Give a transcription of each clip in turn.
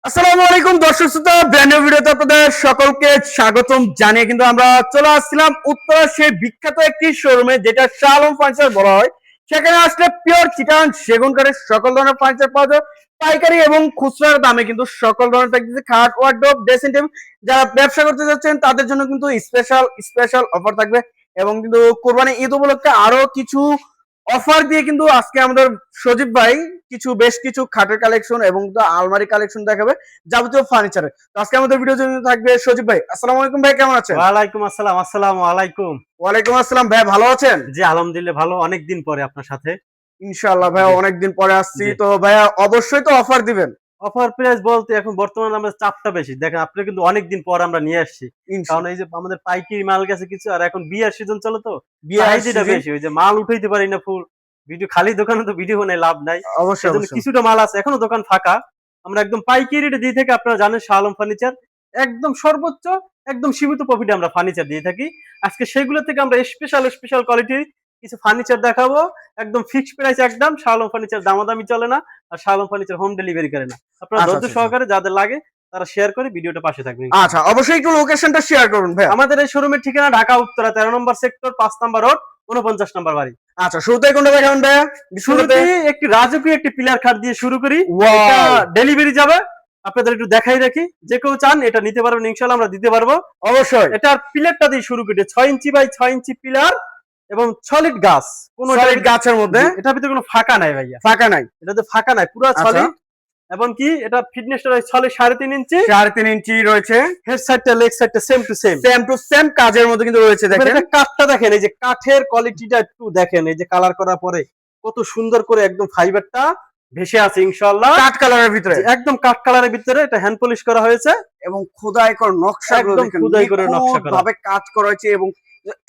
আসসালামু আলাইকুম দর্শক শ্রোতা, ব্র্যান্ড নিউ ভিডিওতে আপনাদের সকলকে স্বাগতম জানিয়ে কিন্তু আমরা চলে আসছিলাম উত্তরা সেই বিখ্যাত একটি শোরুমে, যেটা শাহ আলম ফার্নিচার বলা হয়। সেখানে আসলে পিওর চিটাং সেগুন কাঠের সকল ধরনের ফার্নিচার পাওয়া যায় পাইকারি এবং খুচরার দামে। কিন্তু সকল ধরনের থাকতেছে খাট, ওয়ার্ডরোব, ড্রেসিং টেবিল। যারা ব্যবসা করতে যাচ্ছেন তাদের জন্য কিন্তু স্পেশাল স্পেশাল অফার থাকবে। এবং কিন্তু কোরবানি ঈদ উপলক্ষে আরো কিছু অফার দিয়ে কিন্তু আজকে আমাদের সজীব ভাই বেশ কিছু খাটের কালেকশন এবং আলমারি কালেকশন দেখাবে, যাবতীয় ফার্নিচারে। তো আজকে আমাদের ভিডিও জন্য থাকবে সজীব ভাই। আসসালামু আলাইকুম ভাই, কেমন আছেন? ওয়ালাইকুম আসসালাম। আসসালামু আলাইকুম। ওয়ালাইকুম আসসালাম ভাই, ভালো আছেন? জি আলহামদুলিল্লাহ ভালো, অনেকদিন পরে আপনার সাথে। ইনশাআল্লাহ ভাই, অনেকদিন পরে আসছি তো ভাইয়া, অবশ্যই তো অফার দিবেন। অফার প্রাইস বলতে এখন বর্তমানে আমাদের চাপটা বেশি, দেখেন আপনি কিন্তু অনেকদিন পর আমরা নিয়ে আসছি, কারণ এই যে আমাদের পাইকারি মাল গেছে কিছু, আর এখন বিয়ার সিজন চলে তো চাহিদাটা বেশি, ওই যে মাল উঠাইতে পারি না ফুল ভিডিও, খালি দোকানে তো ভিডিও বানাই লাভ নাই। অবশ্যই কিছুটা মাল আছে, এখনো দোকান ফাঁকা। আমরা একদম পাইকারি রেটে দিয়ে থাকি, আপনারা জানেন শাহ আলম ফার্নিচার একদম সর্বোচ্চ একদম সীমিত প্রফিটে আমরা ফার্নিচার দিয়ে থাকি। আজকে সেগুলো থেকে আমরা স্পেশাল স্পেশাল কোয়ালিটির কিছু ফার্নিচার দেখাবো, একদম ফিক্সড প্রাইস, একদম শাহ আলম ফার্নিচার দামাদামি চলে না, আর Shah Alam furniture home delivery করে না। আপনারা ধৈর্য সহকারে যাদের লাগে তারা শেয়ার করে ভিডিওটা পাশে থাকবেন। আচ্ছা, অবশ্যই একটু লোকেশনটা শেয়ার করুন ভাই। আমাদের এই শোরুমের ঠিকানা ঢাকা উত্তরা 13 নম্বর সেক্টর, 5 নম্বর রোড, 49 নম্বর বাড়ি। আচ্ছা, শুরুতে কোনটা দেখাবেন ভাই? শুরুতে একটি রাজকীয় একটি পিলার খাট দিয়ে শুরু করি, এটা ডেলিভারি যাবে। আপনাদের একটু দেখাই রাখি, যে কেউ চান এটা নিতে পারবেন, ইনশাআল্লাহ আমরা দিতে পারবো। অবশ্যই এটার পিলারটা দিয়ে শুরু করি, 6 ইঞ্চি বাই 6 ইঞ্চি পিলার এবং সলিড গাছ, কোন সলিড গাছের মধ্যে, এটার ভিতরে কোনো ফাঁকা নাই ভাইয়া, ফাঁকা নাই, এটাতে ফাঁকা নাই, পুরো সলিড। এবং কি এটা ফিটনেসটা রয়েছে 3.5 ইঞ্চি, 3.5 ইঞ্চি রয়েছে। হেড সাইডটা লেগ সাইডটা সেম টু সেম কাজের মধ্যে কিন্তু রয়েছে। দেখেন এটা কাঠটা, দেখেন এই যে কাঠের কোয়ালিটিটা একটু দেখেন, এই যে কালার করার পরে কত সুন্দর করে একদম ফাইবারটা ভেসে আছে, ইনশাআল্লাহ কাঠ কালারের ভিতরে, একদম কাঠ কালারের ভিতরে এটা হ্যান্ড পলিশ করা হয়েছে এবং খোদাই করা নকশা, একদম খোদাই করে নকশা করা ভাবে কাজ করা হয়েছে, এবং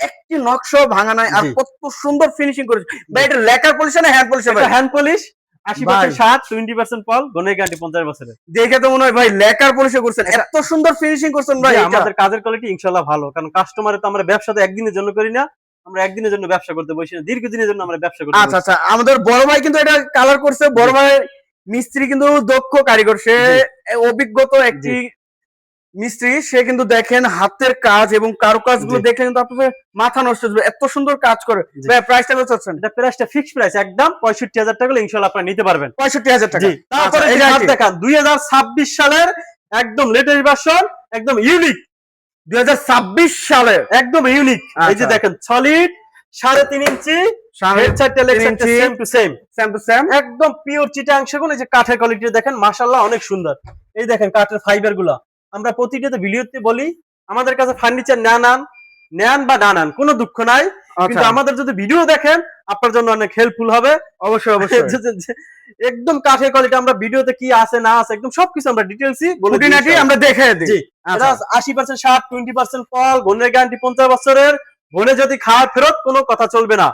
একটি নকশাও ভাঙা নাই। আর কত সুন্দর ফিনিশিং করেছে ভাই। এটা লেকার পলিশ না হ্যান্ড পলিশ? এটা হ্যান্ড পলিশ, 80% সাত, 20% পল, গুণের গ্যারান্টি 50 বছরের। দেখে তো মনে হয় ভাই লেকার পলিশে করছেন, এত সুন্দর ফিনিশিং করছেন ভাই। আমাদের কাজের কোয়ালিটি ইনশাআল্লাহ ভালো, কারণ কাস্টমারে তো আমরা ব্যবসা তো একদিনের জন্য করি না, আমরা একদিনের জন্য ব্যবসা করতে বসি না, দীর্ঘদিনের জন্য আমরা ব্যবসা করি। আচ্ছা আচ্ছা, আমাদের বড় ভাই কিন্তু এটা কালার করছে। বড় ভাই মিস্ত্রি কিন্তু দক্ষ কারিগর, সে অভিজ্ঞত একটি মিস্ত্রি। সে কিন্তু দেখেন হাতের কাজ এবং কারুকাজ গুলো দেখে কিন্তু আপনাদের মাথা নষ্ট হয়ে যাবে, এত সুন্দর কাজ করে। ভাই প্রাইসটা কত চাচ্ছেন? এটা প্রাইসটা ফিক্সড প্রাইস, একদম 65,000 টাকা হলে ইনশাআল্লাহ আপনারা নিতে পারবেন। 65,000 টাকা। তারপরে এটা দেখান 2026 সালের একদম লেটেস্ট ভার্সন, একদম ইউনিক, 2026 সালের একদম ইউনিক। এই যে দেখেন সলিড 3.5 ইঞ্চি, হেড সাইডটা লেগ সাইডটা সেম টু সেম, একদম পিওর চিটাং সেগুন। এই যে কাঠের কোয়ালিটি দেখেন, মাশাআল্লাহ অনেক সুন্দর। এই দেখেন কাঠের ফাইবার গুলা, আমরা প্রতিটাতে ভিডিওতে বলি আমাদের কাছে ফার্নিচার নেন বা না নেন কোনো দুঃখ নাই, কিন্তু আমাদের যদি ভিডিও দেখেন আপনার জন্য অনেক হেল্পফুল হবে। অবশ্যই অবশ্যই একদম কাঠের কোয়ালিটি, আমরা ভিডিওতে কি আছে না আছে একদম সবকিছু আমরা ডিটেইলসই খুঁটিনাটি আমরা দেখিয়ে দিই। জি, এটা 80% সার, 20% ফল, গুণের গ্যারান্টি 50 বছরের। গুণে যদি খাওয়া ফেরত কোনো কথা চলবে না।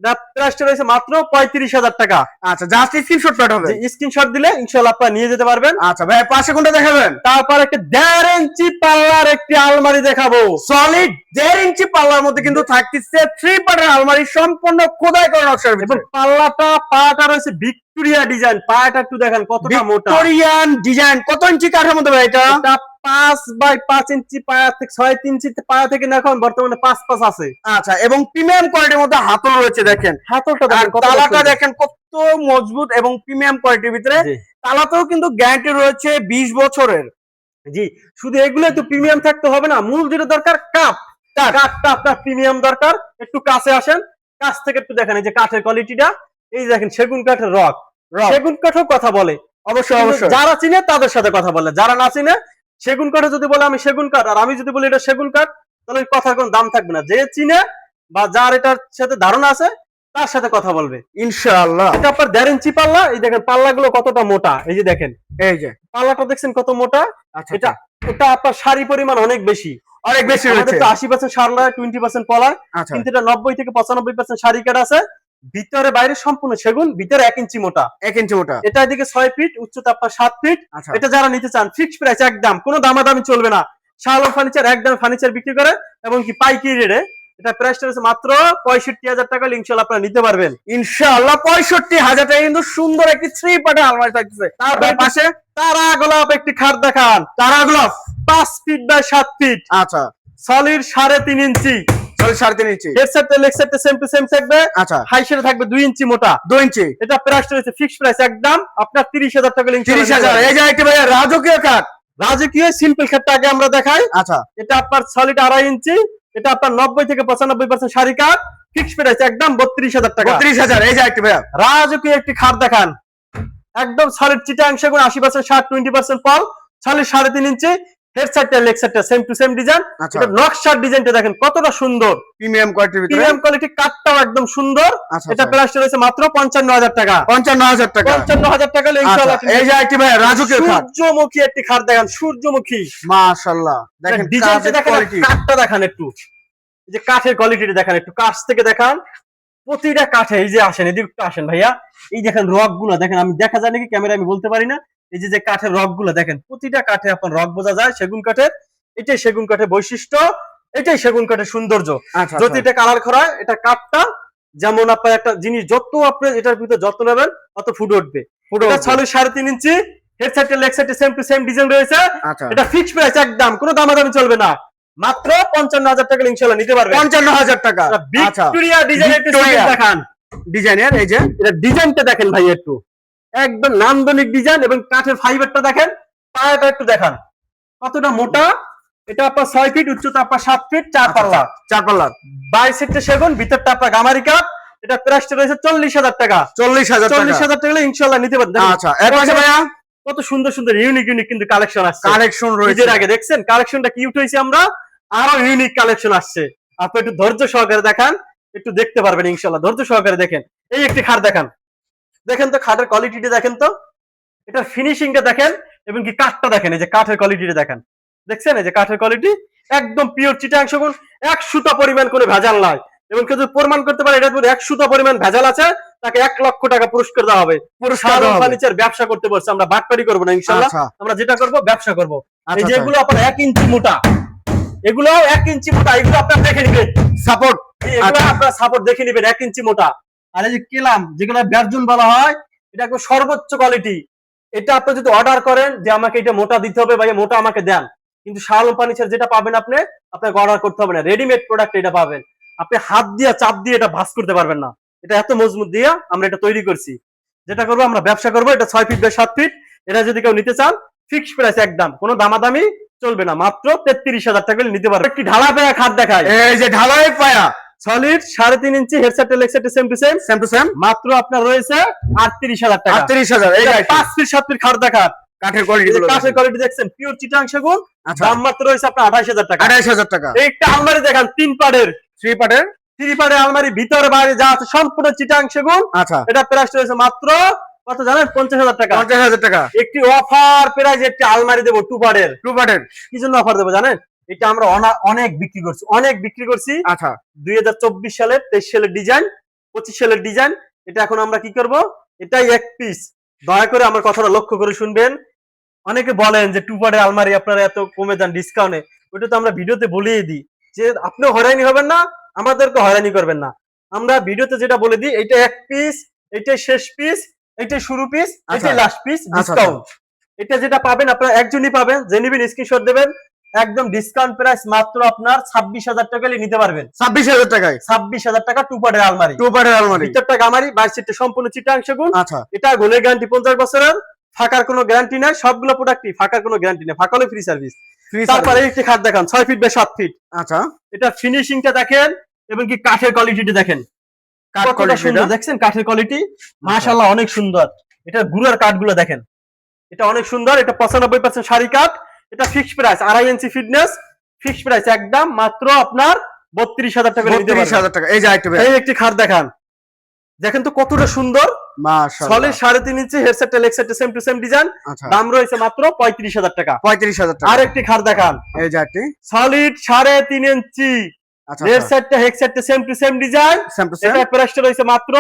এটা প্রাইসটা রয়েছে মাত্র 35,000 টাকা। আচ্ছা, জাস্ট স্ক্রিনশট পাঠাবেন, স্ক্রিনশট দিলে ইনশাআল্লাহ আপনারা নিয়ে যেতে পারবেন। আচ্ছা ভাই, পাশে কোনটা দেখাবেন? তারপর একটা 1.5 ইঞ্চি পাল্লার একটি আলমারি দেখাবো, সলিড 1.5 ইঞ্চি পাল্লার মধ্যে কিন্তু থাকতেছে 3 পার্টের আলমারি, সম্পূর্ণ খোদাই করা নকশার ভিতরে। পাল্লাটা পাটা রয়েছে ভিক্টোরিয়া ডিজাইন, পাটা একটু দেখেন কতটা মোটা, ভিক্টোরিয়ান ডিজাইন। কত ইঞ্চি কাঠের মধ্যে ভাই এটা? 5 বাই 5 ইঞ্চি, পায়া থেকে 6 ইঞ্চি পায়া থেকে না, এখন বর্তমানে 5 আছে। আচ্ছা, এবং প্রিমিয়াম কোয়ালিটির মধ্যে হাতল রয়েছে। দেখেন হাতলটা, তালাটা দেখেন কত মজবুত এবং প্রিমিয়াম কোয়ালিটির ভিতরে। তালাতেও কিন্তু গ্যারান্টি রয়েছে 20 বছরের। জি, শুধু এগুলো তো প্রিমিয়াম থাকতে হবে না, মূল যেটা দরকার কাঠটা আপনার প্রিমিয়াম দরকার। একটু কাছে আসেন, কাছ থেকে একটু দেখেন এই যে কাঠের কোয়ালিটিটা। এই দেখেন সেগুন কাঠের রক, সেগুন কাঠও কথা বলে। অবশ্যই অবশ্যই, যারা চিনে তাদের সাথে কথা বলে, যারা না চিনে সেগুন কাঠে যদি বলে আমি সেগুন কাঠ, আর আমি যদি বলি এটা সেগুন কাঠ, তাহলে কথার কোনো দাম থাকবে না। যে চিনে বা যার এটার সাথে ধারণা আছে তার সাথে কথা বলবে ইনশাআল্লাহ। এটা আপনার 1.5 ইঞ্চি পাল্লা। এই দেখেন পাল্লাগুলো কতটা মোটা, এই যে দেখেন এই যে পাল্লাটা দেখছেন কত মোটা। এটা আপনার সারি পরিমাণ অনেক বেশি রয়েছে। 80% সারলা, 20% পলা, কিন্তু এটা 90 থেকে 95% সারি কাঠ আছে। ভিতরে বাইরে সম্পূর্ণ সেগুন, ভিতরে 1 ইঞ্চি মোটা, 1 ইঞ্চি মোটা। এটা এদিকে 6 ফিট, উচ্চতা আপনার 7 ফিট। এটা যারা নিতে চান ফিক্সড প্রাইস, একদম কোনো দামাদামি চলবে না। শাহ আলম ফার্নিচার একদম ফার্নিচার বিক্রি করে, এবং কি পাইকারি রেটে। এটা প্রাইসটা হচ্ছে মাত্র 65,000 টাকা, ইনশাআল্লাহ আপনারা নিতে পারবেন। ইনশাআল্লাহ 65,000 টাকা কিন্তু সুন্দর একটি 3 পার্টের আলমারি থাকতেছে। তার পাশে তারা গোলাপ একটি খাট দেখান, টানা গ্লাস 5 ফিট বাই 7 ফিট, আচ্ছা solid 3.5 inch, 3.5 inch, headset leg set same to same থাকবে, আচ্ছা হাই সেট থাকবে 2 ইঞ্চি মোটা। 2 ইঞ্চি। এটা প্রাইস রয়েছে ফিক্সড প্রাইস একদম আপনার 30,000 টাকা। 30,000। এই যে একটি ভাইয়া রাজকীয় কাঠ, রাজকীয় সিম্পল খাটটা আগে আমরা দেখাই। আচ্ছা এটা আপনার সলিড 2.5 ইঞ্চি, এটা আপনার 90 থেকে 95% শাড়ি কাঠ, ফিক্সড প্রাইস একদম 32,000 টাকা। 32,000। এই যে একটি ভাইয়া রাজকীয় একটি খাট দেখান, একদম সলিড চিটাং সেগুন, 80% শার্ট, 20% পল, সলিড 3.5 ইঞ্চি, হেড সাইডটা লেগ সাইডটা সেম টু সেম ডিজাইন। আচ্ছা। এটা নকশার ডিজাইনটা দেখেন কতটা সুন্দর, প্রিমিয়াম কোয়ালিটির ভিতরে, প্রিমিয়াম কোয়ালিটি, কাঠটাও একদম সুন্দর। আচ্ছা, এটা আচ্ছা। প্রাইস রয়েছে মাত্র 55,000 টাকা। 55,000 টাকা। 55,000 টাকা হলে ইনশাআল্লাহ। আচ্ছা, এই যে একটি ভাইয়া রাজকীয় কাঠ, সূর্যমুখী একটি খাট দেখান, সূর্যমুখী মাশাআল্লাহ। দেখেন ডিজাইনটা দেখেন, কোয়ালিটি, কাঠটা দেখান একটু, এই যে কাঠের কোয়ালিটিটা দেখেন, একটু কাছ থেকে দেখান। প্রতিটা কাঠে, এই যে আসেন এদিকে একটু আসেন ভাইয়া, এই দেখেন রক গুলো দেখেন, আমি দেখা যায় নাকি ক্যামেরা আমি বলতে পারি না। এই যে কাঠের রক গুলো দেখেন, প্রতিটা কাঠে আপনার রক বোঝা যায় সেগুন কাঠের। এটাই সেগুন কাঠের বৈশিষ্ট্য, এটাই সেগুন কাঠের সৌন্দর্য। আচ্ছা যদি এটা কালার করা হয়, এটা কাঠটা যেমন আপনার একটা জিনিস যত আপনি এটার ভিতরে যত্ন নেবেন তত ফুটে উঠবে। এটা 3.5 ইঞ্চি, হেড সাইডে লেগ সাইডে সেম টু সেম ডিজাইন রয়েছে। আচ্ছা এটা ফিক্সড প্রাইস একদম, কোনো দামাদামি চলবে না, মাত্র 55,000 টাকা ইনশাআল্লাহ নিতে পারবেন। 55,000 টাকা। আচ্ছা ভিক্টোরিয়া ডিজাইনের একটু ভিক্টোরিয়া দেখান, ডিজাইনের, এই যে এটা ডিজাইনটা দেখেন ভাই, একটু একদম নান্দনিক ডিজাইন, এবং কাঠের ফাইবারটা দেখেন, পায়াটা একটু দেখান কতটা মোটা। এটা আপনার 6 ফিট, উচ্চতা আপনার 7 ফিট, 4 পাল্লা, 4 পাল্লা, 22 সেক্টর সেগুন, ভিতরটা আপনার গামারি কাঠ। এটা প্রাইসটা রয়েছে 40,000 টাকা। 40,000 টাকা। 40,000 টাকা ইনশাআল্লাহ নিতে পারবেন। আচ্ছা, এর পাশে ভাইয়া কত সুন্দর সুন্দর ইউনিক ইউনিক কিন্তু কালেকশন আসছে। কালেকশন রয়েছে, ঈদের আগে দেখছেন কালেকশনটা কি উঠেছে, আমরা আরো ইউনিক কালেকশন আসছে। আপনি একটু ধৈর্য সহকারে দেখান, একটু দেখতে পারবেন ইনশাআল্লাহ। ধৈর্য সহকারে দেখেন, এই একটি খাট দেখান, দেখেন তো খাটের কোয়ালিটিটা দেখেন তো, এটার ফিনিশিংটা দেখেন, এবং কি কাঠটা দেখেন, এই যে কাঠের কোয়ালিটিটা দেখেন, দেখছেন এই যে কাঠের কোয়ালিটি একদম পিওর চিটাং সেগুন, 1 সুতা পরিমাণ কোনো ভেজাল নাই। এবং কেউ যদি প্রমাণ করতে পারে এটার মধ্যে 1 সুতা পরিমাণ ভেজাল আছে, তাকে 1 লক্ষ টাকা পুরস্কার দেওয়া হবে। পুরস্কার দেওয়া হবে। ফার্নিচার ব্যবসা করতে বলছে, আমরা বাটপারি করবো না ইনশাআল্লাহ। আচ্ছা। আমরা যেটা করবো ব্যবসা করবো। এই আচ্ছা, যেগুলো আপনার 1 ইঞ্চি মোটা, এগুলো 1 ইঞ্চি মোটা, এগুলো আপনার দেখে নিবেন সাপোর্ট, এগুলো আপনার সাপোর্ট দেখে নিবেন 1 ইঞ্চি মোটা। আর এই যে কেলাম যেগুলো ব্যার্জন বলা হয়, এটা একদম সর্বোচ্চ কোয়ালিটি। এটা আপনি যদি অর্ডার করেন যে আমাকে এটা মোটা দিতে হবে, ভাই মোটা আমাকে দেন, কিন্তু শাহ আলম ফার্নিচার যেটা পাবেন আপনি, আপনাকে অর্ডার করতে হবে না, রেডিমেড প্রোডাক্ট এটা পাবেন। আপনি হাত দিয়ে চাপ দিয়ে এটা ভাঁজ করতে পারবেন না, এটা এত মজবুত দিয়ে আমরা এটা তৈরি করছি। যেটা করবো আমরা ব্যবসা করবো, এটা 6 ফিট বাই 7 ফিট। এটা যদি কেউ নিতে চান ফিক্সড প্রাইস একদম, কোনো দামাদামি চলবে না, মাত্র 33,000 টাকা নিতে পারবে। একটি ঢালা পায়া খাট দেখায়, এই যে ঢালাই পায়া, solid 3.5 inch, headset leg set same to same, same to same, মাত্র আপনার রয়েছে 38,000 টাকা। 38,000। এই যে 5 ফিট 7 ফিট খাট দেখান, কাঠের কোয়ালিটি গুলো, কাঠের কোয়ালিটি দেখছেন, পিওর চিটাং সেগুন, আচ্ছা দাম মাত্র রয়েছে আপনার 28,000 টাকা। 28,000 টাকা। একটা আলমারি দেখান 3 পাড়ের, 3 পার্টের, 3 পাড়ের আলমারি, ভিতরে বাইরে যা আছে সম্পূর্ণ চিটাং সেগুন। আচ্ছা এটা প্রাইস রয়েছে মাত্র কত জানেন, 50,000 টাকা। 50,000 টাকা। একটি অফার প্রাইস, একটি আলমারি দেবো 2 পাড়ের। 2 পার্টের, কি জন্য অফার দেবো জানেন, এটা আমরা অনেক বিক্রি করছি, অনেক বিক্রি করছি। আচ্ছা 2024 সালের, 23 সালের ডিজাইন, 25 সালের ডিজাইন। এটা এখন আমরা কি করব, এটাই 1 পিস। দয়া করে আমার কথাটা লক্ষ্য করে শুনবেন। অনেকে বলেন যে 2 পার্টের আলমারি আপনারা এত কমে দেন ডিসকাউন্টে, ওটা তো আমরা ভিডিওতে বলেই দিই যে আপনিও হয়রানি হবেন না, আমাদেরকে হয়রানি করবেন না। আমরা ভিডিওতে যেটা বলে দিই, এটা 1 পিস, এটাই শেষ পিস, এটাই শুরু পিস, এটাই লাস্ট পিস, ডিসকাউন্ট। এটা যেটা পাবেন আপনারা একজনই পাবেন, যে নিবেন স্ক্রিনশট দেবেন, একদম ডিসকাউন্ট প্রাইস মাত্র আপনার 26,000 টাকা নিতে পারবেন। 26,000 টাকায় 26,000 টাকা 2 পার্টের আলমারি। 2 পার্টের আলমারি, ভিতরটা গামারি, বাইরে সিটটা সম্পূর্ণ চিটাং সেগুন। আচ্ছা এটা গুণের গ্যারান্টি 50 বছরের, ফাঁকার কোনো গ্যারান্টি নাই, সবগুলো প্রোডাক্টই ফাঁকার কোনো গ্যারান্টি নেই, ফাঁকা হলে ফ্রি সার্ভিস। তারপরে একটি খাট দেখান 6 ফিট বাই 7 ফিট, আচ্ছা এটা ফিনিশিংটা দেখেন, এবং কি কাঠের কোয়ালিটিটা দেখেন, কতটা সুন্দর দেখছেন কাঠের কোয়ালিটি, মাশাআল্লাহ অনেক সুন্দর। এটা গুড়ার কাঠগুলো দেখেন, এটা অনেক সুন্দর। এটা 95% শাড়ি কাঠ। এটা ফিক্সড প্রাইস 2.5 ইঞ্চি ফিটনেস, ফিক্সড প্রাইস একদম মাত্র আপনার 32,000 টাকা নিতে পারবেন। 32,000 টাকা। এই যে আইটেম, এই একটি খাট দেখান, দেখেন তো কতটা সুন্দর, মাশাআল্লাহ solid 3.5 inch, headset leg set same to same design, আচ্ছা দাম রয়েছে মাত্র 35,000 টাকা। 35,000 টাকা। আর একটি খাট দেখান, এই যে একটি সলিড 3.5 ইঞ্চি, আচ্ছা হেডসেটটা হেডসেটটা same to same design, same to same, এটা প্রাইসটা রয়েছে মাত্র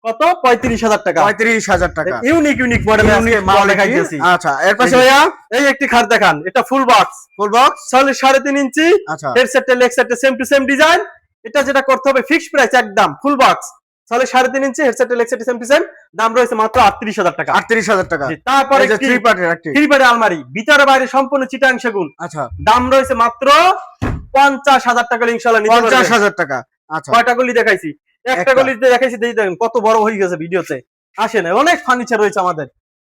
কত 35,000 টাকা। 35,000 টাকা। ইউনিক ইউনিক মডেল আজকে মাল দেখাইতেছি। আচ্ছা এর পাশে ভাইয়া এই একটি খাট দেখান, এটা full box, full box, solid 3.5 inch, আচ্ছা হেডসেটটা লেগ সেটটা সেম টু সেম ডিজাইন। এটা যেটা করতে হবে ফিক্সড প্রাইস একদম full box solid 3.5 inch headset legset same to same, দাম রয়েছে মাত্র 38,000 টাকা। 38,000 টাকা। তারপরে থ্রি পার্টের আলমারি, ভিতরে বাইরে সম্পূর্ণ চিটাং সেগুন। আচ্ছা, দাম রয়েছে মাত্র 50,000 টাকা ইনশাআল্লাহ নিতে পারবেন। 50,000 টাকা। আচ্ছা, কয়টা গলি দেখাইছি? একটা গলিতে দেখাইছি, দেখেন কত বড় হয়ে গেছে ভিডিওতে। আসেন, অনেক ফার্নিচার রয়েছে আমাদের।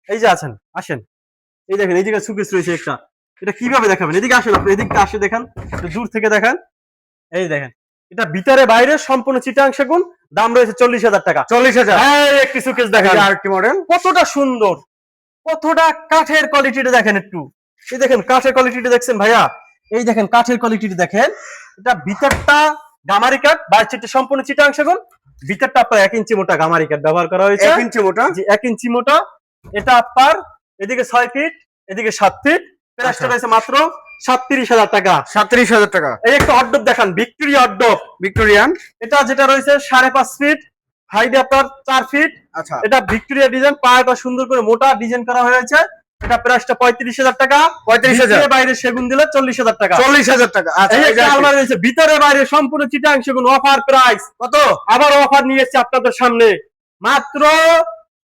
এই যে আছেন, আসেন, এই দেখেন এইদিকে সুকেস রয়েছে একটা। এটা কিভাবে দেখাবেন? এদিকে আসেন, আপনি এদিকে আসে দেখান, একটু দূর থেকে দেখান। এই দেখেন, এটা ভিতরে বাইরে সম্পূর্ণ চিটাং সেগুন, দাম রয়েছে 40,000 টাকা। 40,000। একটি সুকেস দেখেন, আর কি মডেল, কতটা সুন্দর, কতটা কাঠের কোয়ালিটিটা দেখেন একটু। এই দেখেন কাঠের কোয়ালিটিটা দেখছেন ভাইয়া? এই দেখেন কাঠের কোয়ালিটিটা দেখেন। এটা ভিতরটা গামারি কাঠ, বাইরেটা সম্পূর্ণ চিটাং সেগুন, ভিতরটা আপনার 1 ইঞ্চি মোটা গামারি কাঠ ব্যবহার করা হয়েছে। 1 ইঞ্চি মোটা? জি, 1 ইঞ্চি মোটা। এটা আপনার এদিকে 6 ফিট, এদিকে 7 ফিট। প্রাইসটা রয়েছে মাত্র 37,000 টাকা। 37,000 টাকা। এই একটা অর্ডব দেখান, ভিক্টোরিয়া অর্ডব, ভিক্টোরিয়ান। এটা যেটা রয়েছে 5.5 ফিট, হাইটে আপনার 4 ফিট। আচ্ছা, এটা ভিক্টোরিয়া ডিজাইন, পায়াটা সুন্দর করে মোটা ডিজাইন করা হয়েছে। এটা প্রাইসটা 35,000 টাকা। 35,000। বাইরে সেগুন দিলে 40,000 টাকা। 40,000 টাকা। আচ্ছা, এই একটা আলমারি রয়েছে, ভিতরে বাইরে সম্পূর্ণ চিটাং সেগুন, অফার প্রাইস কত? আবার অফার নিয়ে এসেছি আপনাদের সামনে, মাত্র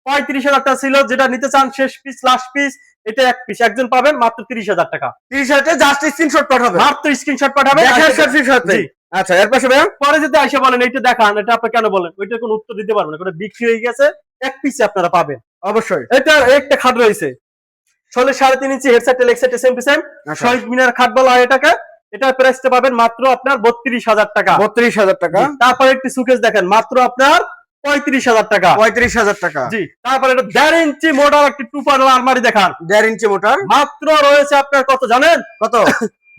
35,000 টাকা ছিল। যেটা নিতে চান শেষ পিস, লাস্ট পিস, এটা এক পিস, একজন পাবেন মাত্র 30,000 টাকা। 30,000 টাকা জাস্ট স্ক্রিনশট পাঠাবে, মাত্র স্ক্রিনশট পাঠাবেন। দেখার সাথে। আচ্ছা, এর পাশে ভাইয়া পরে যদি আইসা বলেন এইটা দেখান, এটা আপনি কেন বলেন, ওইটার কোনো উত্তর দিতে পারবেন না, ওটা বিক্রি হয়ে গেছে, এক পিসে আপনারা পাবেন। অবশ্যই। এটা একটা খাট রয়েছে, 3.5 inch headset legset same to same, Shahid Minar খাট বলা হয় এটাকে। এটার প্রাইসটা পাবেন মাত্র আপনার 32,000 টাকা। 32,000 টাকা। তারপর একটি সুকেস দেখেন, মাত্র আপনার 35,000 টাকা। 35,000 টাকা। জি, তারপরে এটা 1.5 ইঞ্চি মোটার একটি টুপার আলমারি দেখান, 1.5 ইঞ্চি মোটার, মাত্র রয়েছে আপনার কত জানেন? কত?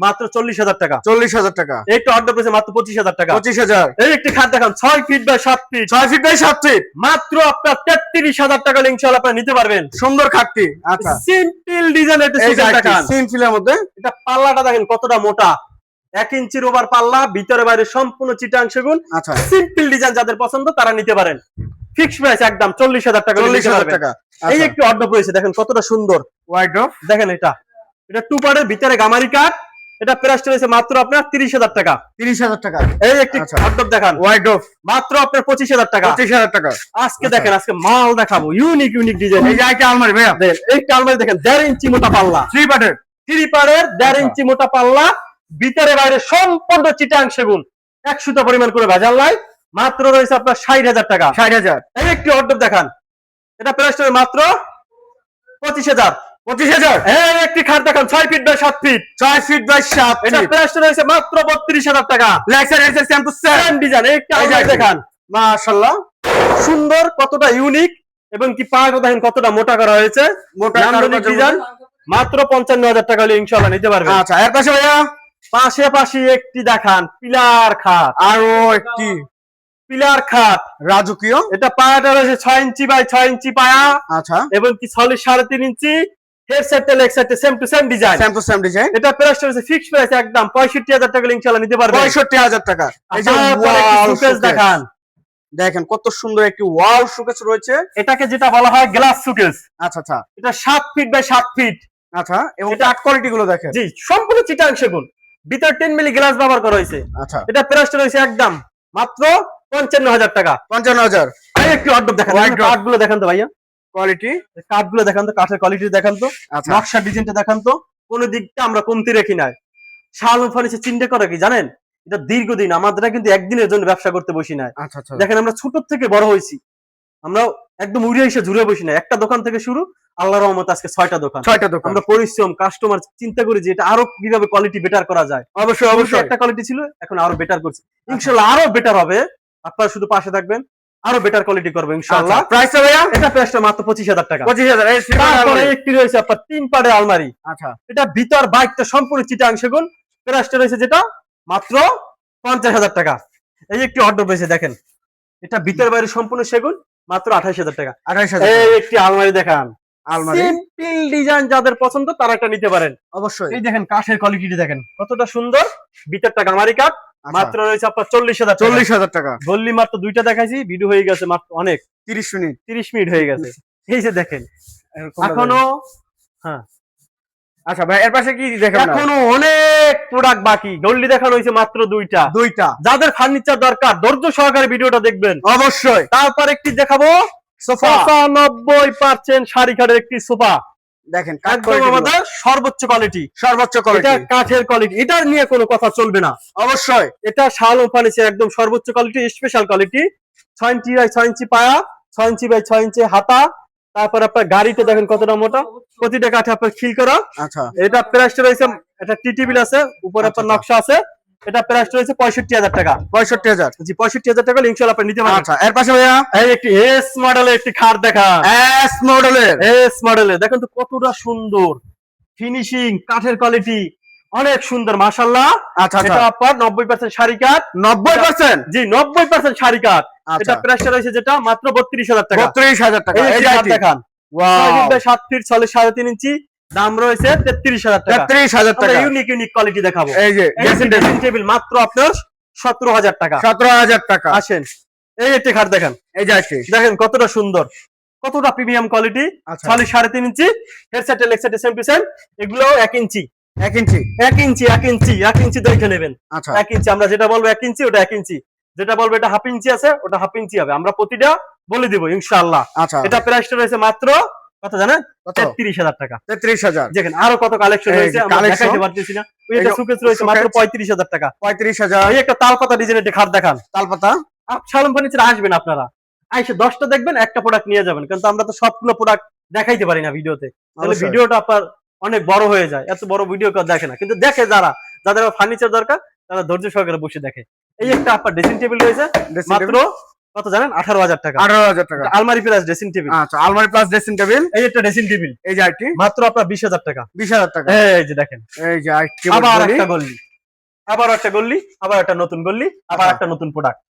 মাত্র 40,000 টাকা। 40,000 টাকা। একটু অর্ডার করেছে মাত্র 25,000 টাকা। 25,000। এই একটি খাট দেখান, 6 feet by 7 feet, 6 feet by 7 feet, মাত্র আপনার 33,000 টাকা ইনশাআল্লাহ আপনি নিতে পারবেন। সুন্দর খাটটি। আচ্ছা, সিম্পল ডিজাইন, এটা এই যে সুকেস দেখান, সিম্পলের মধ্যে। এটা পাল্লাটা দেখেন কতটা মোটা, 1 ইঞ্চির ওভার পাল্লা, ভিতরে বাইরে সম্পূর্ণ চিটাং সেগুন। আচ্ছা, সিম্পল ডিজাইন যাদের পছন্দ তারা নিতে পারেন। ফিক্স প্রাইস একদম 40,000 টাকা। 40,000 টাকা। এই একটু অর্ডার রয়েছে দেখেন কতটা সুন্দর ওয়াইড্রপ দেখেন, এটা টু পার্টের, ভিতরে গামারি কাঠ। এটা প্রাইসটা রয়েছে মাত্র আপনার 30,000 টাকা। 30,000 টাকা। এই একটি অর্ডার দেখান, ওয়াইড্রপ মাত্র আপনার 25,000 টাকা। 25,000 টাকা। আজকে দেখেন, আজকে মাল দেখাবো ইউনিক ডিজাইন। এই যে একটা আলমারি ভাইয়া, এইটা আলমারি দেখেন, 1.5 ইঞ্চি মোটা পাল্লা, 3 পার্টের, 3 পারের 1.5 ইঞ্চি মোটা পাল্লা, ভিতরে বাইরে সম্পূর্ণ চিটাং সেগুন, 100টা পরিমাণ করে ভেজাল নাই। মাত্র রয়েছে আপনার 60,000 টাকা। 60,000। এই একটি অর্ডার দেখান, এটা প্রাইসটা মাত্র 25,000। 25,000। এই একটি খাট দেখান, 6 feet by 7 feet, 6 feet by 7 এটা ফিট, প্রাইসটা রয়েছে মাত্র 32,000 টাকা। লেক্সার এর সেম টু সেম ডিজাইন, এই একটা আলমারি দেখান, মাশাআল্লাহ সুন্দর, কতটা ইউনিক, এবং কি পাটা দেখেন কতটা মোটা করা হয়েছে, মোটা নান্দনিক ডিজাইন। মাত্র 55,000 টাকা হলে ইনশাআল্লাহ নিতে পারবেন। আচ্ছা, এর পাশে ভাইয়া পাশাপাশি একটি দেখান, পিলার খাট, আরো একটি পিলার খাট রাজকীয়। এটা পায়াটা রয়েছে 6 ইঞ্চি বাই 6 ইঞ্চি পায়া, আচ্ছা, এবং কি সলিড 3.5 ইঞ্চি, হেডসেটটা লেগসেটটা same to same design. Same to same design. এটা প্রাইস রয়েছে ফিক্স প্রাইস একদম 65,000 টাকা ইনশাআল্লাহ নিতে পারবেন। 65,000 টাকা। এই যে ওয়াল সুকেস দেখান, দেখেন কত সুন্দর একটি ওয়াল শোকেস রয়েছে। এটাকে যেটা বলা হয় গ্লাস সুকেস। আচ্ছা আচ্ছা এটা 7 ফিট বাই 7 ফিট। আচ্ছা, এবং এটা কাঠ কোয়ালিটি গুলো দেখেন। জি, সম্পূর্ণ চিটাং সেগুন, ভিতর 10 মিলি গ্লাস ব্যবহার করা হয়েছে। আচ্ছা, এটা প্রাইসটা রয়েছে একদম মাত্র 55,000 টাকা। 55,000। এই একটু অর্ডার দেখান, কাঠগুলো দেখান তো ভাইয়া, কোয়ালিটি কাঠগুলো দেখান তো, কাঠের কোয়ালিটি দেখান তো, আচ্ছা, নকশা ডিজাইনটা দেখান তো, কোন দিকটা আমরা কমতি রেখি নাই। শালম ফার্নিচার চিন্তা করে কি জানেন, এটা দীর্ঘদিন, আমাদের কিন্তু একদিনের জন্য ব্যবসা করতে বসি নাই। আচ্ছা আচ্ছা, দেখেন আমরা ছোট থেকে বড় হয়েছি, আমরা একদম উড়ে এসে জুড়ে বসি না, একটা দোকান থেকে শুরু, আল্লাহর রহমতে আজকে 6টা দোকান। 6টা দোকান। আমরা পরিশ্রম, কাস্টমার চিন্তা করি যে এটা আরো কিভাবে কোয়ালিটি বেটার করা যায়। অবশ্যই অবশ্যই। একটা কোয়ালিটি ছিল, এখন আরো বেটার করছি, ইনশাআল্লাহ আরো বেটার হবে। আপনারা শুধু পাশে থাকবেন, আরো বেটার কোয়ালিটি করবে ইনশাআল্লাহ। প্রাইসটা ভাইয়া? এটা প্রাইসটা মাত্র 25,000 টাকা। 25,000। এই তারপরে একটি রয়েছে আপনার 3 পাড়ের আলমারি। আচ্ছা, এটা ভিতর বাইকটা সম্পূর্ণ চিটাং সেগুন, প্রাইসটা রয়েছে যেটা মাত্র 50,000 টাকা। এই একটি অর্ডার রয়েছে দেখেন, এটা ভিতর বাইরে সম্পূর্ণ সেগুন, মাত্র 28,000 টাকা। 28,000। এই একটি আলমারি দেখান, আলমারি সিম্পল ডিজাইন যাদের পছন্দ তারা এটা নিতে পারেন। অবশ্যই। এই দেখেন কাঠের কোয়ালিটি দেখেন কতটা সুন্দর, ভিতরটা গামারি কাঠ, মাত্র রয়েছে আপনার 40,000 টাকা। 40,000 টাকা। বললি মাত্র 2টা দেখাইছি, ভিডিও হয়ে গেছে মাত্র অনেক 30 মিনিট। 30 মিনিট হয়ে গেছে। এই যে দেখেন এখনো, হ্যাঁ আচ্ছা ভাই, এর পাশে কি দেখেন? এখনো অনেক প্রোডাক্ট বাকি। গোল্ডি দেখানো হয়েছে মাত্র দুইটা। যাদের ফার্নিচার দরকার ধৈর্য সহকারে ভিডিওটা দেখবেন অবশ্যই। তারপর একটি দেখাবো সোফা, 95% শাড়ি কাঠের একটি সোফা। দেখেন একদম আমাদের সর্বোচ্চ কোয়ালিটি, এটা কাঠের কোয়ালিটি, এটা নিয়ে কোনো কথা চলবে না। অবশ্যই এটা শাল ও ফার্নিচার একদম সর্বোচ্চ quality, special quality. 6 inch by 6 inch পায়া, 6 ইঞ্চি বাই 6 ইঞ্চি হাতা। তারপর আপনার গাড়িতে দেখেন কতটা মোটা, প্রতিটা কাঠে আপনার খিল করা। আচ্ছা, এটা প্রাইসটা রয়েছে, এটা টি টেবিল আছে, উপরে আপনার নকশা আছে। এটা প্রাইসটা রয়েছে 65,000 টাকা। 65,000? জি, 65,000 টাকা ইনশাআল্লাহ আপনি নিতে পারবেন। আচ্ছা, এর পাশে ভাইয়া এই একটি এস মডেলের একটি খাট দেখা। এস মডেলের দেখেন তো কতটা সুন্দর ফিনিশিং, কাঠের কোয়ালিটি অনেক সুন্দর মাশাআল্লাহ। আচ্ছা, এটা আপনার 90% শাড়ি কাঠ। 90%? জি, 90% শাড়ি কাঠ। এটা প্রাইসটা রয়েছে যেটা মাত্র 32,000 টাকা। 32,000 টাকা। এই যে দেখান, 6 ফিট বাই 7 ফিট, 3.5 ইঞ্চি, দাম রয়েছে 33,000 টাকা। 33,000 টাকা। ইউনিক কোয়ালিটি দেখাবো। এই যে ড্রেসিং টেবিল মাত্র আপনার 17,000 টাকা। 17,000 টাকা। আসেন, এই একটি খাট দেখেন, এই যে আছে, দেখেন কতটা সুন্দর, কতটা premium quality. 3.5 inch, headset legset same to same. এগুলো 1 ইঞ্চি 1 ইঞ্চি দেখে নেবেন। আচ্ছা, 1 ইঞ্চি, আমরা যেটা বলবো 1 ইঞ্চি, ওটা 1 ইঞ্চি। যেটা বলবো এটা হাফ ইঞ্চি আছে, ওটা হাফ ইঞ্চি হবে। আমরা প্রতিটা বলে দিব ইনশাআল্লাহ। আচ্ছা, এটা প্রাইসটা রয়েছে মাত্র কত জানেন? 33,000 টাকা। 33,000। দেখেন আরো কত কালেকশন রয়েছে, আমরা দেখাইতে পারতেছি না। ওই একটা সুকেস রয়েছে মাত্র 35,000 টাকা। 35,000। এই একটা তালপাতা ডিজাইনের একটা খাট দেখান। তালপাতা শালম ফার্নিচার আসবেন আপনারা, আইসে 10টা দেখবেন, একটা প্রোডাক্ট নিয়ে যাবেন, কিন্তু আমরা তো সবগুলো প্রোডাক্ট দেখাইতে পারি না ভিডিওতে। তাহলে ভিডিওটা আপনার অনেক বড় হয়ে যায়। এত বড় ভিডিও কেউ দেখে না, কিন্তু দেখে যাদের ফার্নিচার দরকার তারা ধৈর্য সহকারে বসে দেখে। এই একটা আপনার ড্রেসিং টেবিল রয়েছে মাত্র কত জানেন? 18,000 টাকা। 18,000 টাকা। আলমারি প্লাস ড্রেসিং টেবিল। আচ্ছা, আলমারি প্লাস ড্রেসিং টেবিল। এই একটা ড্রেসিং টেবিল, এই যে আইটি মাত্র আপনার 20,000 টাকা। 20,000 টাকা। এই যে দেখেন, এই যে আইটি আবার একটা গল্লি, আবার একটা গল্লি, আবার একটা নতুন গল্লি, আবার একটা নতুন প্রোডাক্ট।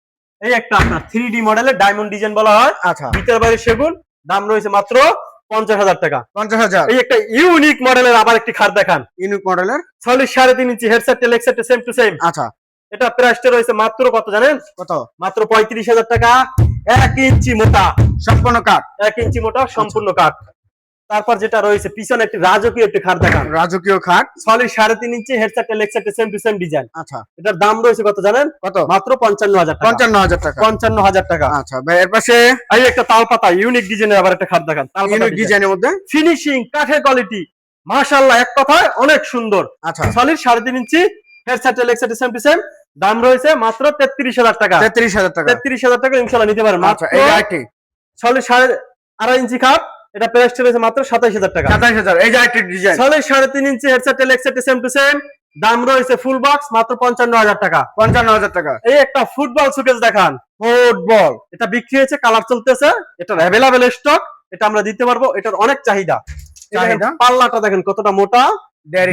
এই একটা আপনার 3D মডেলের ডায়মন্ড ডিজাইন বলা হয়। আচ্ছা, ভিতর বাইরে সেগুন, দাম রয়েছে মাত্র 50,000 টাকা। 50,000। এই একটা ইউনিক মডেলের আবার একটি খাট দেখান, ইউনিক মডেলের, 3.5 inch, headset legset same to same. আচ্ছা, এটা প্রাইসটা রয়েছে মাত্র কত জানেন? কত? মাত্র 35,000 টাকা। 1 ইঞ্চি মোটা, সম্পূর্ণ কাঠ। 1 ইঞ্চি মোটা সম্পূর্ণ কাঠ। তারপর যেটা রয়েছে পিছনে একটি রাজকীয় একটি খাট দেখান, রাজকীয় খাট, 3.5 inch, headset legset same to same design. আচ্ছা, এটার দাম রয়েছে কত জানেন? কত? মাত্র 55,000 টাকা। 55,000 টাকা। 55,000 টাকা। আচ্ছা ভাই, এর পাশে এই একটা তালপাতা ইউনিক ডিজাইনের আবার একটা খাট দেখান। ইউনিক ডিজাইনের মধ্যে ফিনিশিং, কাঠের কোয়ালিটি মাশাআল্লাহ, এক কথায় অনেক সুন্দর। আচ্ছা, 3.5 inch, headset legset same to same, দাম রয়েছে মাত্র 33,000 টাকা। 33,000 টাকা। 33,000 টাকা ইনশাআল্লাহ নিতে পারেন। আচ্ছা, এই যে আইটি 3.5 ইঞ্চি খাট, এটা প্রাইস রয়েছে মাত্র 27,000 টাকা। 27,000। এই যে IT design 3.5 inch, headset legset same to same, দাম রয়েছে ফুল বক্স মাত্র 55,000 টাকা। 55,000 টাকা। এই একটা ফুটবল সুকেস দেখান, ফুটবল, এটা বিক্রি হয়েছে, কালার চলতেছে, এটার অ্যাভেলেবেল স্টক, এটা আমরা দিতে পারবো, এটার অনেক চাহিদা। পাল্লাটা দেখেন কতটা মোটা,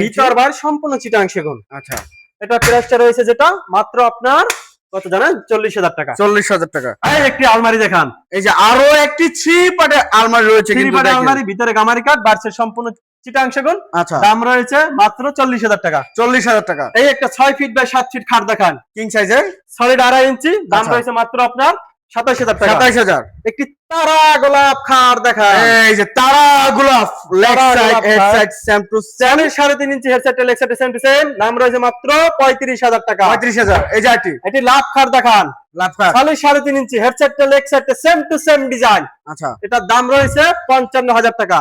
ভিতর বাইরে সম্পূর্ণ চিটাং সেগুন। আচ্ছা, এটা প্রাইসটা রয়েছে যেটা মাত্র আপনার কত জানেন? 40,000 টাকা। 40,000 টাকা। এই একটি আলমারি দেখান, এই যে আরো একটি থ্রি পার্টের আলমারি রয়েছে, কিন্তু আলমারি ভিতরে গামারি কাঠ, বাড়ছে সম্পূর্ণ চিটাং সেগুন। আচ্ছা, দাম রয়েছে মাত্র 40,000 টাকা। 40,000 টাকা। এই একটা 6 ফিট বাই 7 ফিট খাট দেখান, কিং সাইজের, 2.5 ইঞ্চি, দাম রয়েছে মাত্র আপনার 27,000 টাকা। 27,000। একটি তারা গোলাপ খাট দেখান, এই যে তারা গোলাপ, leg side, head side same to same. 3.5 inch, headset legset same to same, দাম রয়েছে মাত্র 35,000 টাকা। 35,000। এই যে আইটি এটি লাভ খাট দেখান, লাভ খাট, 3.5 inch, headset legset same to same design. আচ্ছা, এটার দাম রয়েছে 55,000 টাকা।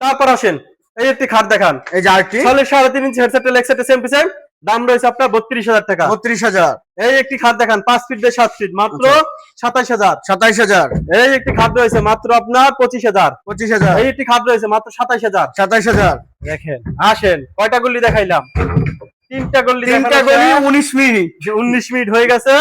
তারপর আসেন, এই একটি খাট দেখান, এই যে IT 3.5 inch, headset legset same to same, দাম রয়েছে আপনার 32,000 টাকা। 32,000। এই একটি খাট দেখান 5 ফিট বাই 7 ফিট, মাত্র 27,000। 27,000। এই একটি খাট রয়েছে মাত্র আপনার 25,000। 25,000। এই একটি খাট রয়েছে মাত্র 27,000। 27,000। দেখেন, আসেন, কয়টা গল্লি দেখাইলাম? 3টা গল্লি। 3টা গলি 19 মিনিট। 19 মিনিট হয়ে গেছে।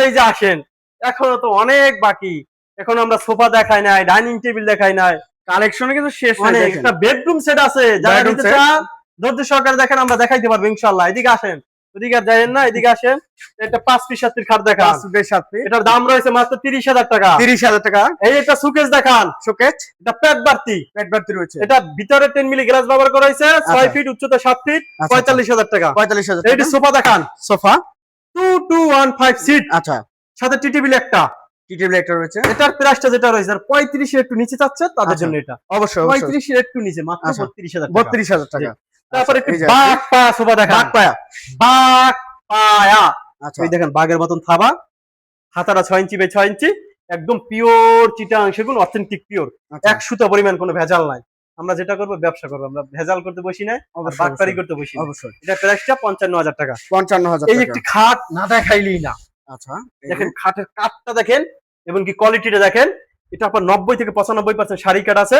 এই যে আসেন, এখনো তো অনেক বাকি। এখন আমরা সোফা দেখাই নাই, ডাইনিং টেবিল দেখাই নাই, কালেকশনে কিন্তু শেষ মানে হয়ে একটা বেডরুম সেট আছে, যারা নিতে চান ধৈর্য সহকারে দেখেন, আমরা দেখাইতে পারবো ইনশাআল্লাহ। এদিকে আসেন, ওদিকে আর যাবেন না, এদিকে আসেন। এটা 5 ফিট 7 ফিট খাট দেখান, 5 ফিট 7 ফিট। এটার দাম রয়েছে মাত্র 30,000 টাকা। 30,000 টাকা। এই একটা সুকেস দেখান, শোকেস, এটা পেট বাড়তি, পেট ভর্তি রয়েছে। এটা ভিতরে 10 মিলি গ্লাস ব্যবহার করা হয়েছে, 6 ফিট উচ্চতা 7 ফিট, 45,000 টাকা। 45,000 এইটি সোফা দেখান, সোফা 2215 সিট, আচ্ছা, সাথে টি টেবিল একটা, টি টেবিল একটা রয়েছে। এটার প্রাইসটা যেটা রয়েছে 35 এর একটু নিচে চাচ্ছে তাদের আচ্ছা। জন্য এটা অবশ্যই 35 এর একটু নিচে মাত্র আচ্ছা। 32,000 টাকা। 32,000 টাকা। তারপরে আচ্ছা, একটু এই যে বাঘ পায়া সোফা দেখান। বাঘ পায়া। বাঘ পায়া। আচ্ছা। এই দেখেন বাঘের মতন থাবা, হাতাটা 6 ইঞ্চি বাই 6 ইঞ্চি, একদম পিওর চিটাং সেগুন, অথেন্টিক পিওর, আচ্ছা। এক সুতা পরিমাণ কোনো ভেজাল নাই। আমরা যেটা করবো ব্যবসা করবো, আমরা ভেজাল করতে বসি না, অবশ্যই, বাটপারি করতে বসি না। অবশ্যই। এটা প্রাইসটা 55,000 টাকা। 55,000 এই টাকা। একটি খাট না দেখাইলেই না। আচ্ছা, এই যে দেখেন খাটের কাঠটা দেখেন এবং কি কোয়ালিটিটা দেখেন। এটা আপনার 90 থেকে 95% শাড়ি কাঠ আছে,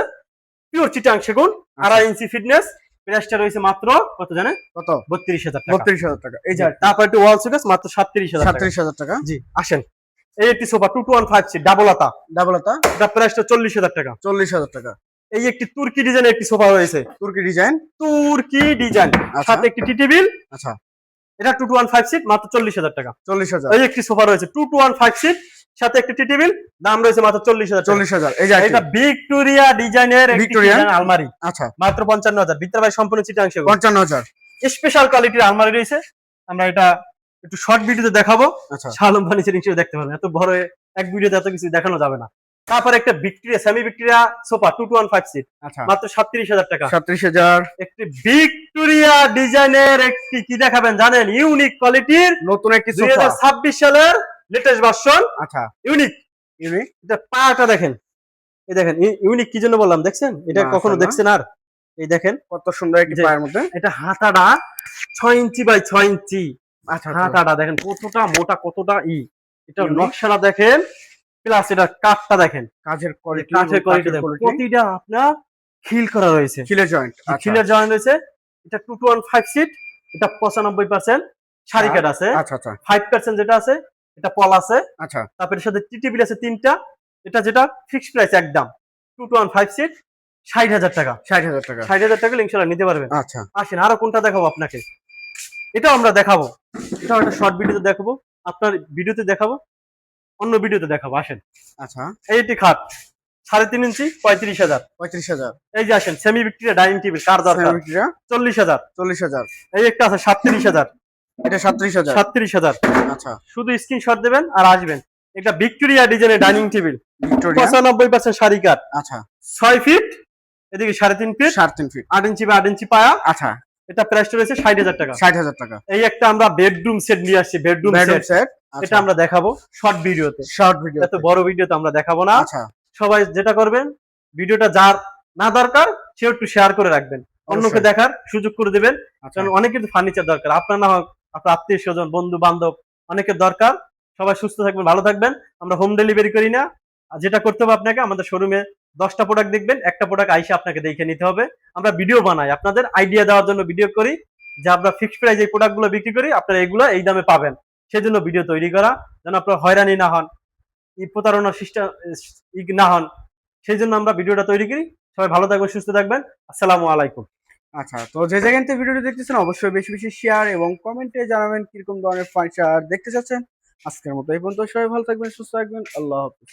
পিওর চিটাং সেগুন, 2.5 ইঞ্চি ফিটনেস। প্রাইসটা রয়েছে মাত্র কত জানেন? কত? 32,000 টাকা। 32,000 টাকা। এই যে তারপর একটু ওয়াল সুকেস মাত্র 37,000 টাকা। 37,000 টাকা। জি আসেন। এই একটি সোফা 2-2-1-5 সিট ডাবল আতা, ডাবল আতা, এটা প্রাইসটা 40,000 টাকা। 40,000 টাকা। এই একটি তুর্কি ডিজাইনের একটি সোফা রয়েছে, তুর্কি ডিজাইন। তুর্কি ডিজাইন, আচ্ছা। সাথে একটি টি টেবিল। আচ্ছা, এটা 2-2-1-5 সিট মাত্র 40,000 টাকা। 40,000। এই একটি সোফা রয়েছে 2-2-1-5 সিট, সাথে একটি টি টেবিল, দাম রয়েছে মাত্র 40,000 টাকা। 40,000। এই যে এটা ভিক্টোরিয়া ডিজাইনের একটি ভিক্টোরিয়ান ডিজাইন আলমারি, আচ্ছা, মাত্র 55,000। ভিতরে ভাই সম্পূর্ণ চিটাং সেগুন, 55,000। স্পেশাল কোয়ালিটির আলমারি রয়েছে। আমরা এটা একটু শর্ট ভিডিওতে দেখাবো, আচ্ছা, শালম ফার্নিচার হিসেবে দেখতে পারবেন। এত বড় এক ভিডিওতে এত কিছু দেখানো যাবে না। তারপর একটা Victoria semi Victoria sofa 2-2-1-5 seat, আচ্ছা, মাত্র 37,000 টাকা। 37,000। একটি ভিক্টোরিয়া ডিজাইনের একটি কি দেখাবেন জানেন? ইউনিক কোয়ালিটির নতুন একটি সোফা। 2026 সালের লেটেস্ট ভার্সন, আচ্ছা, ইউনিক। ইউনিক। এটা পাটা দেখেন, এই দেখেন ইউনিক কি জন্য বললাম দেখছেন? এটা কখনো মাশাআল্লাহ। দেখছেন? আর এই দেখেন কত সুন্দর একটি যে পায়ের মধ্যে। এটা হাতাটা 6 ইঞ্চি বাই 6 ইঞ্চি, আচ্ছা, হাতাটা দেখেন কতটা মোটা, কতটা এটা Unique। নকশাটা দেখেন, প্লাস এটা কাঠটা দেখেন, কাজের কোয়ালিটি, কাঠের কোয়ালিটি দেখেন, প্রতিটা আপনার খিল করা রয়েছে, খিলের জয়েন্ট। খিলের জয়েন্ট রয়েছে। এটা 2-2-1-5 সিট, এটা 95% শাড়ি কাঠ আছে, আচ্ছা, আচ্ছা, 5% যেটা আছে এটা পল আছে। আচ্ছা, তারপরে সাথে টি টেবিল আছে 3টা। এটা যেটা ফিক্সড প্রাইস একদম 2-2-1-5 সিট 60,000 টাকা। 60,000 টাকা। 60,000 টাকা ইনশাআল্লাহ নিতে পারবেন। আচ্ছা, আসেন আরো কোনটা দেখাবো আপনাকে, এটাও আমরা দেখাবো, এটাও একটা শর্ট ভিডিওতে দেখাবো, আপনার ভিডিওতে দেখাবো, অন্য ভিডিওতে দেখাবো। আসেন। আচ্ছা, এই একটি খাট 3.5 ইঞ্চি 35,000। 35,000। এই যে আসেন সেমি ভিক্টোরিয়া ডাইনিং টেবিল, কার দরকার? 40,000। 40,000। এই একটা আছে 37,000, এটা 37,000। 37,000। আচ্ছা, শুধু স্ক্রিনশট দেবেন আর আসবেন। এটা ভিক্টোরিয়া ডিজাইনের ডাইনিং টেবিল, ভিক্টোরিয়া। 95% শাড়ি কাঠ, আচ্ছা, 6 ফিট, এদিকে 3.5 ফিট, 3.5 ফিট। 8 ইঞ্চি বা 8 ইঞ্চি পায়া। আচ্ছা, এটা প্রাইসটা রয়েছে 60,000 টাকা। 60,000 টাকা। এই একটা আমরা বেডরুম সেট নিয়ে আসছি, বেডরুম বেডরুম সেট, সেট। এটা আমরা দেখাবো শর্ট ভিডিওতে, শর্ট ভিডিও। এত বড় ভিডিওতে আমরা দেখাবো না। আচ্ছা, সবাই যেটা করবেন, ভিডিওটা যার না দরকার সে একটু শেয়ার করে রাখবেন, অন্যকে অবশ্যই। দেখার সুযোগ করে দিবেন। আচ্ছা, কারণ অনেকের ফার্নিচার দরকার, আপনার না হোক আপনার আত্মীয় স্বজন বন্ধু বান্ধব অনেকের দরকার। সবাই সুস্থ থাকবেন, ভালো থাকবেন। আমরা হোম ডেলিভারি করি না। আর যেটা করতে হবে আপনাকে, আমাদের শোরুমে 10টা প্রোডাক্ট দেখবেন, একটা প্রোডাক্ট আইসা আপনাকে দেখে নিতে হবে। আমরা ভিডিও বানাই আপনাদের আইডিয়া দেওয়ার জন্য, ভিডিও করি যে আমরা ফিক্সড প্রাইস এই প্রোডাক্টগুলো বিক্রি করি, আপনারা এগুলো এই দামে পাবেন। সেজন্য ভিডিও তৈরি করা, যেন আপনারা হয়রানি না হন, প্রতারণার সিস্টেম না হন, সেই জন্য আমরা ভিডিওটা তৈরি করি। সবাই ভালো থাকবেন, সুস্থ থাকবেন। আসসালামু আলাইকুম। আচ্ছা, তো যে জায়গা থেকে ভিডিওটি দেখতেছেন অবশ্যই বেশি বেশি শেয়ার এবং কমেন্টে জানাবেন কিরকম ধরনের ফার্নিচার দেখতে চাচ্ছেন। আজকের মতো এই পর্যন্ত, সবাই ভালো থাকবেন, সুস্থ থাকবেন। আল্লাহ হাফেজ।